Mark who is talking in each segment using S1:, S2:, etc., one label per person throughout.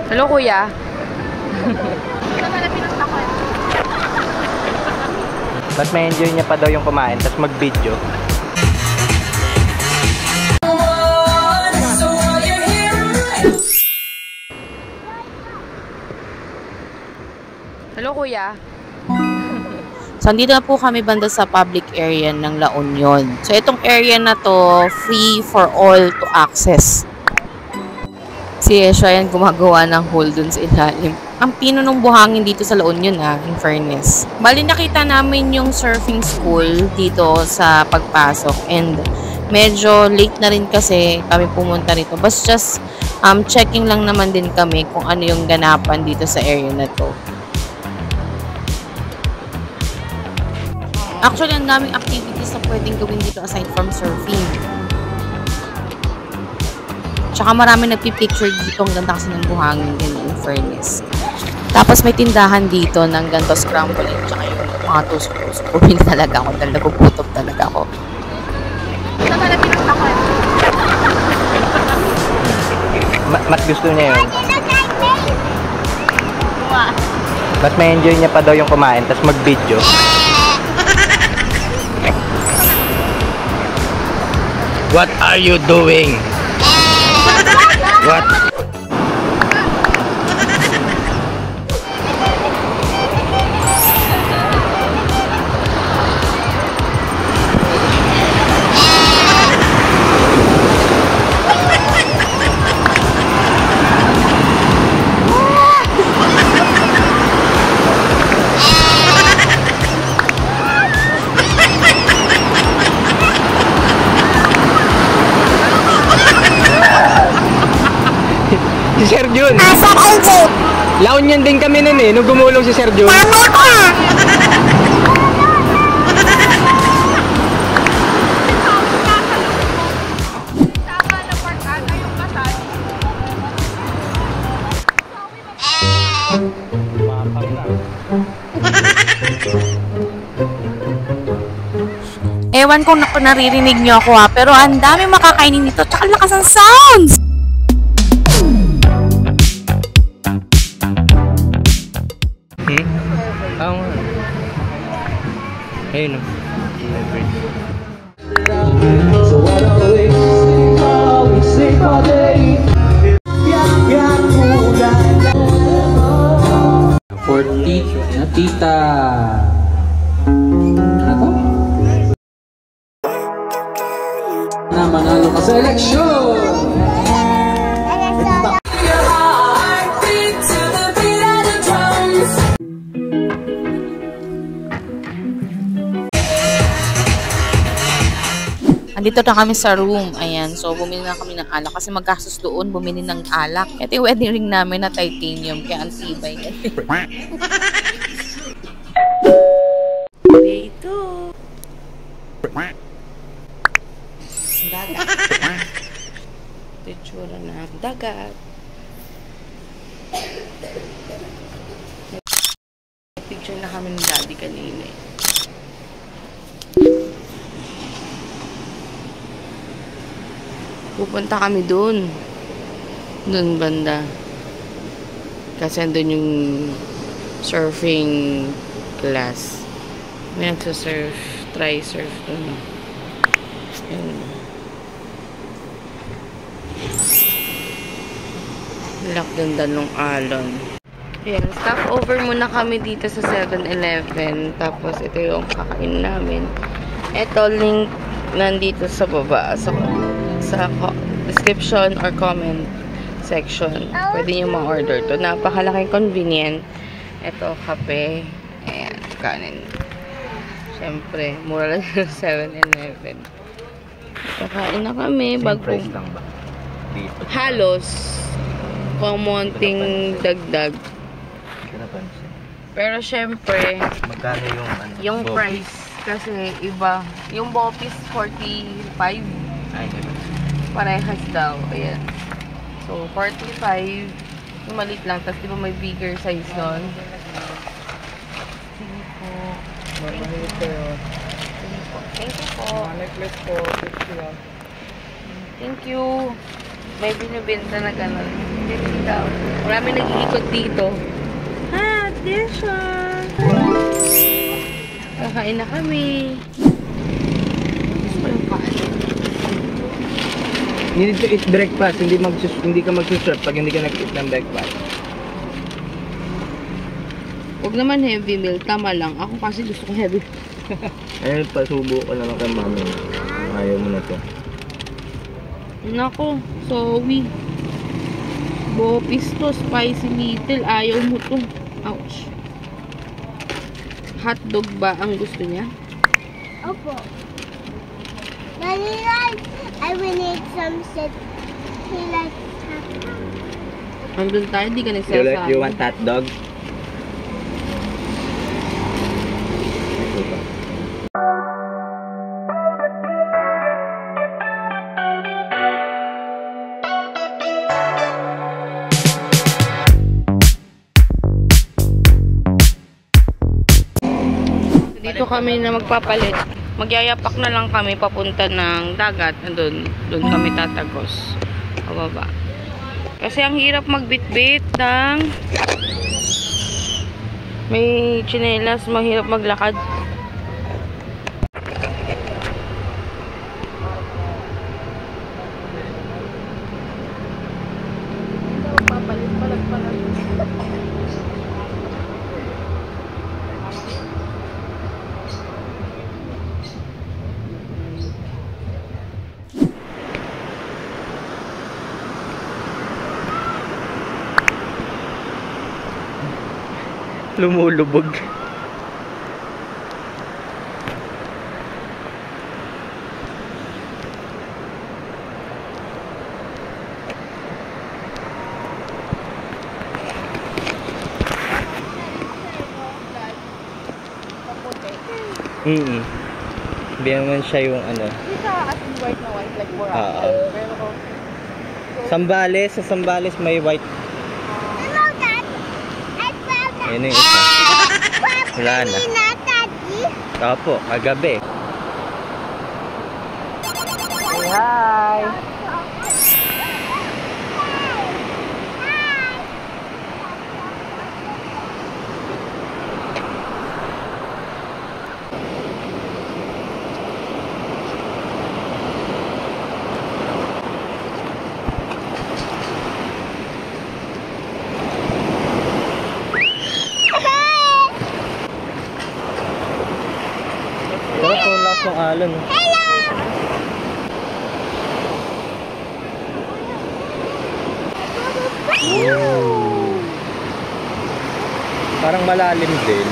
S1: Hello, kuya.
S2: Ba't may enjoy niya pa daw yung kumain tapos mag-video?
S1: Hello, kuya.
S3: So, andito na po kami banda sa public area ng La Union. So, itong area na to, free for all to access. Si Esha yan gumagawa ng hole dun sa ilalim. Ang pino ng buhangin dito sa La Union in fairness. Bali nakita namin yung surfing school dito sa pagpasok and medyo late na rin kasi kami pumunta rito. But just checking lang naman din kami kung ano yung ganapan dito sa area na to. Actually, ang daming activities na pwedeng gawin dito aside from surfing. Tsaka marami nagpipicture dito. Ang ganda kasi ng buhangin din in fairness. Tapos may tindahan dito ng ganito scrambling. Tsaka yung mga tusok-tusok. Bumili talaga ako. Dahil nagugutom talaga ako.
S2: Mas gusto niya yun. Ba't may enjoy niya pa daw yung kumain tapos mag-video? What are you doing? What? Si Sir Jun.
S4: Sir AJ.
S2: La Union din kami nun nung gumulong si Sir Jun.
S4: Tama ko
S3: Ewan kung naririnig nyo ako pero ang dami makakainin nito. Tsaka lakas ang sounds!
S2: Ayun.
S5: For na tita. Ano? Na manalo ka sa eleksyon.
S3: Andito na kami sa room. Ayan. So, bumili na kami ng alak. Kasi maggastos doon, bumili ng alak. Ito yung wedding ring namin na titanium. Kaya ang tibay. Dito. Dagat. Ito yung tsura na dagat. Picture na kami ng daddy kanina eh. Pupunta kami doon banda kasi andun yung surfing class. May nagsasurf, try surf doon. Yun. Lak ganda nung alon. Ayan, stop over muna kami dito sa 7-Eleven. Tapos ito yung kakain namin. Ito link nandito sa baba sa description or comment section. Pwede nyo ma-order to. Napakalaking convenient. Ito, kape. Ayan, kanin. Siyempre, mura lang yung 7-Eleven. Kakain na kami.
S2: Price lang ba? Dito.
S3: Halos kumonting dagdag. Pero siyempre,
S2: magkano yung
S3: yung price kasi iba. Yung Bopis 45.
S2: Ay,
S3: Parehas daw. Ayan. So, 45. Yung maliit lang. Tapos, di ba may bigger size nun? Sige po. Thank you po.
S1: Necklace po.
S3: Thank you. May binibenta na gano'n. Marami nag-iikot dito. Ha, Desha! Kakain na kami. Gusto ko yung kain.
S2: You need to eat breakfast. Hindi ka magsusurf pag hindi ka nag-eat ng breakfast.
S3: Huwag naman heavy meal. Tama lang. Ako kasi gusto ko heavy.
S2: Ayun, pasubo ko naman kay mami. Ayaw mo na to.
S3: Nako, sorry. Bopis to, spicy little. Ayaw mo to. Ouch. Hotdog ba ang gusto niya?
S1: Opo. Daddy likes, I will need some shit. He likes hot.
S3: Andun tayo, di ka nagsasabi.
S2: You want hot dog?
S3: Dito kami na magpapalit. Magyayapak na lang kami papunta ng dagat. Doon kami tatagos. Pababa. Kasi ang hirap magbitbit ng may tsinelas, mahirap maglakad.
S2: Lumulubog. Hindi naman siya yung ano.
S3: Hindi siya as in white na white like
S2: Oo.
S3: Pero
S2: Sambales, sa Sambales may white.
S1: Hello, Dad. I found that.
S2: Yun yung isa. Wala na.
S1: Daddy.
S2: Opo, kagabi. Hi! Sarap po lakas ng alon. Parang malalim din.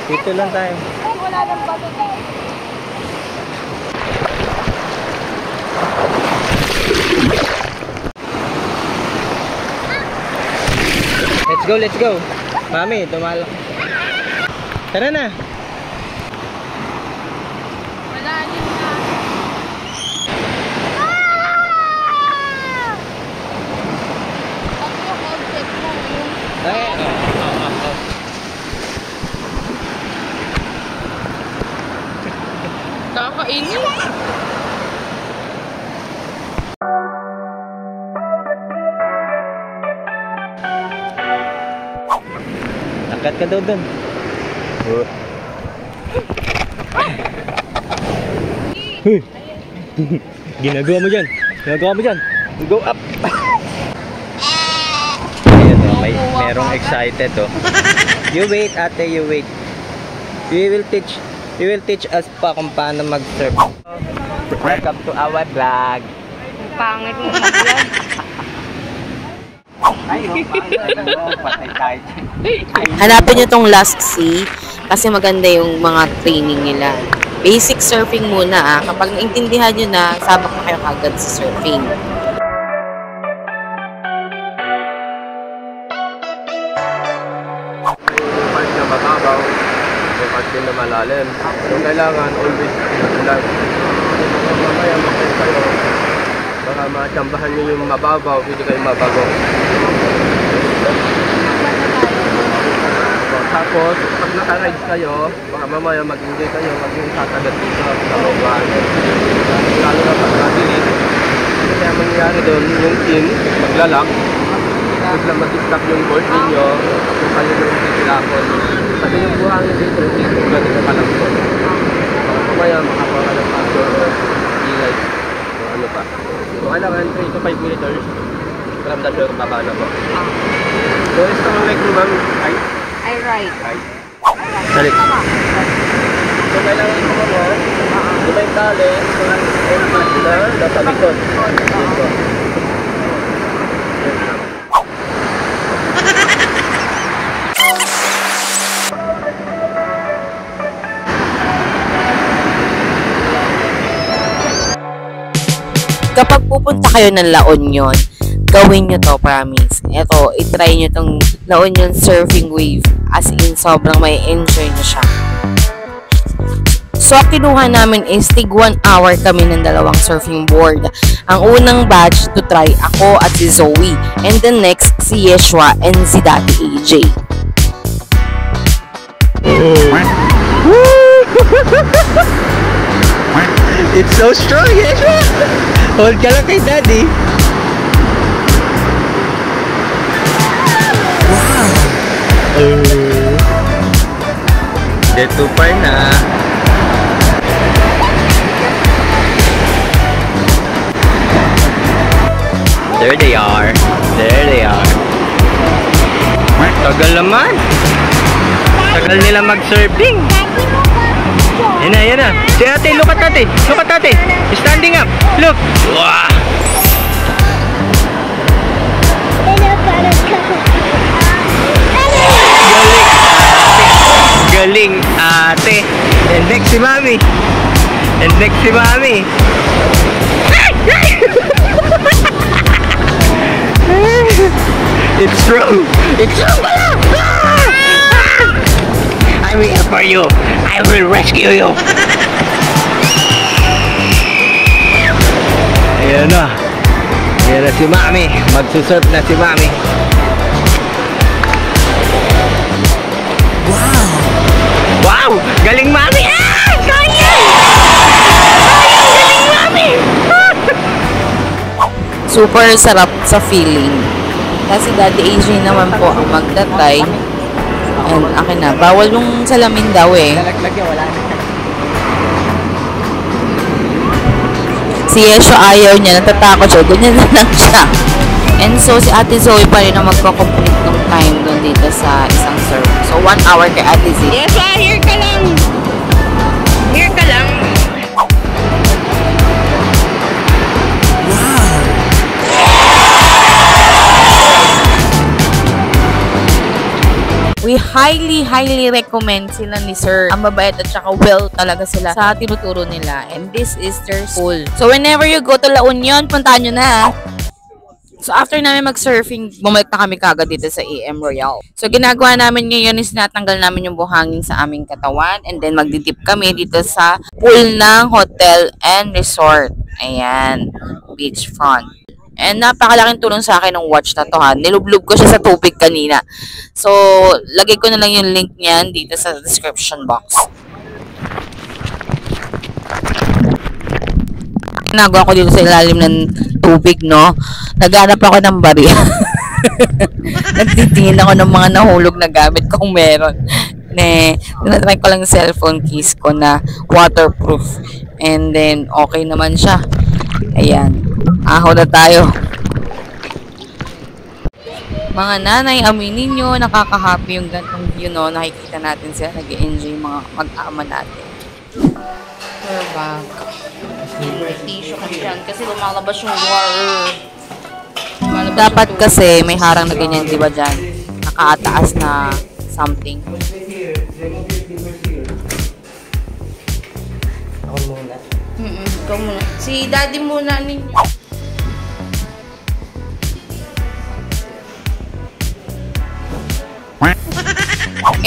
S2: Dito lang tayo.
S1: Wala nang bato din.
S2: Let's go. Mami, tumalak. Tara na.
S3: malalim na. Pag yung object mo, yung
S2: Ay,
S3: kakainis.
S2: Angkat ka daw dun. Hey. Ginagawa mo dyan. Go up. Ayan o, merong excited o. You wait, ate, you wait. We will teach us pa kung paano mag-surf. Welcome to our vlog.
S3: Ang pangit mo mag-vlog.
S2: Patay tayo.
S3: Hanapin nyo tong Last Sea kasi maganda yung mga training nila. Basic surfing muna Kapag naintindihan nyo na, sabak na kayo kagad sa surfing.
S4: Part na mababaw, yung part din na malalim. Yung kailangan, always lang. Mamaya makita kayo, baka matsambahan nyo yung mababaw, hindi kayo mababaw. Tapos, pag naka-ride kayo, baka mamaya mag-enjoy kayo, mag yung tatagat dito sa baba. Lalo na pag nabilis, kaya mangyayari doon, yung team, maglalak, bigla mag-stop yung board ninyo, kung kayo yung titilakon. Sabi yung buhangin dito, yung dito, ganito ka lang po. Mamaya, makapawa ng factor, ilay, o ano pa. So, kailangan 3 to 5 meters, from the shore, baba na po. So, is the like mo, ma'am, height?
S3: Ay, right.
S4: Height. Salik. So, kailangan mo mo, di ba yung tali, so, yung na, nasa likod. Dito.
S3: Kapag pupunta kayo ng La Union, gawin nyo to, promise. Ito, itry nyo tong La Union surfing wave. As in, sobrang may enjoy nyo siya. So, kinuha namin is tig 1 hour kami ng dalawang surfing board. Ang unang batch to try, ako at si Zoe. And the next, si Yeshua and si Daddy AJ.
S2: It's so strong, Yeshua! Hold ka lang kay Daddy. They're too far na. There they are. There they are. Tagal naman. Tagal nila mag-surfing. Yan na, yan na. Si ate, look at ate. Look at ate. Standing up. Look. Wow. Galing ate. And next si mami. And next si mami. It's true. It's true pala. I'm here for you. I will rescue you. Ayan na. Ayan na si mami. Magsusurf na si mami. Wow. Wow. Galing mami. Ah! Kaya! Galing mami.
S3: Super sarap sa feeling. Kasi Daddy AJ naman po ang magtatay. And akin na, bawal yung salamin daw eh. Si Yeshua ayaw niya, natatakot siya, ganyan na lang siya. And so si Ate Zoe pa rin ang magko-complete ng time doon dito sa isang surf. So 1 hour kay Ate Z. Yeshua, here ka lang! Here ka lang! We highly recommend sila ni Sir. Ang mabait at saka well talaga sila sa tinuturo nila. And this is their school. So whenever you go to La Union, puntahan nyo na. So after namin mag-surfing, bumalik na kami kagad dito sa AM Royal. So ginagawa namin ngayon is natanggal namin yung buhangin sa aming katawan. And then magdidip kami dito sa pool ng hotel and resort. Ayan, beachfront. And napakalaking tulong sa akin ng watch na to ha. Nilublog ko siya sa tubig kanina. So, lagay ko na lang yung link niyan dito sa description box. Ginagawa ko dito sa ilalim ng tubig, no? Naghanap ako ng barya. Nagtitingin ako ng mga nahulog na gamit kung meron. Tinatry ko lang yung cellphone case ko na waterproof. And then, okay naman siya. Ayan. Aho na tayo. Mga nanay, aminin nyo, nakaka-happy yung gantong view, no? Nakikita natin sila, nag-enjoy yung mga mag-ama natin. We're back. Tissue ka dyan kasi lumalabas yung water. Dapat kasi may harang na ganyan, di ba dyan? Nakaataas na something.
S2: Ako muna.
S3: Ikaw muna. Si Daddy muna ninyo.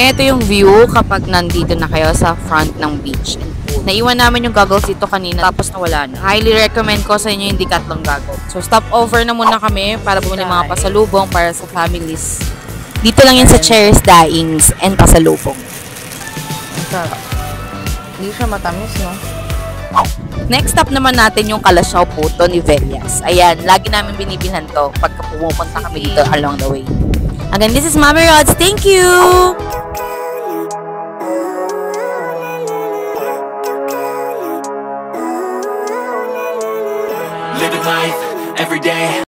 S3: Ito yung view kapag nandito na kayo sa front ng beach. Naiwan namin yung goggles dito kanina tapos nawala na. Highly recommend ko sa inyo yung Decathlon goggles. So stop over na muna kami para bumili mga pasalubong para sa families. Dito lang yan sa Cherry's Daings and pasalubong. Sarap. Hindi siya matamis, no? Next stop naman natin yung Kalasyaw Puto ni Velias. Ayan, lagi namin binibilhan to pagka pumupunta kami dito along the way. Again, this is Mami Rods. Thank you!
S6: Living life every day.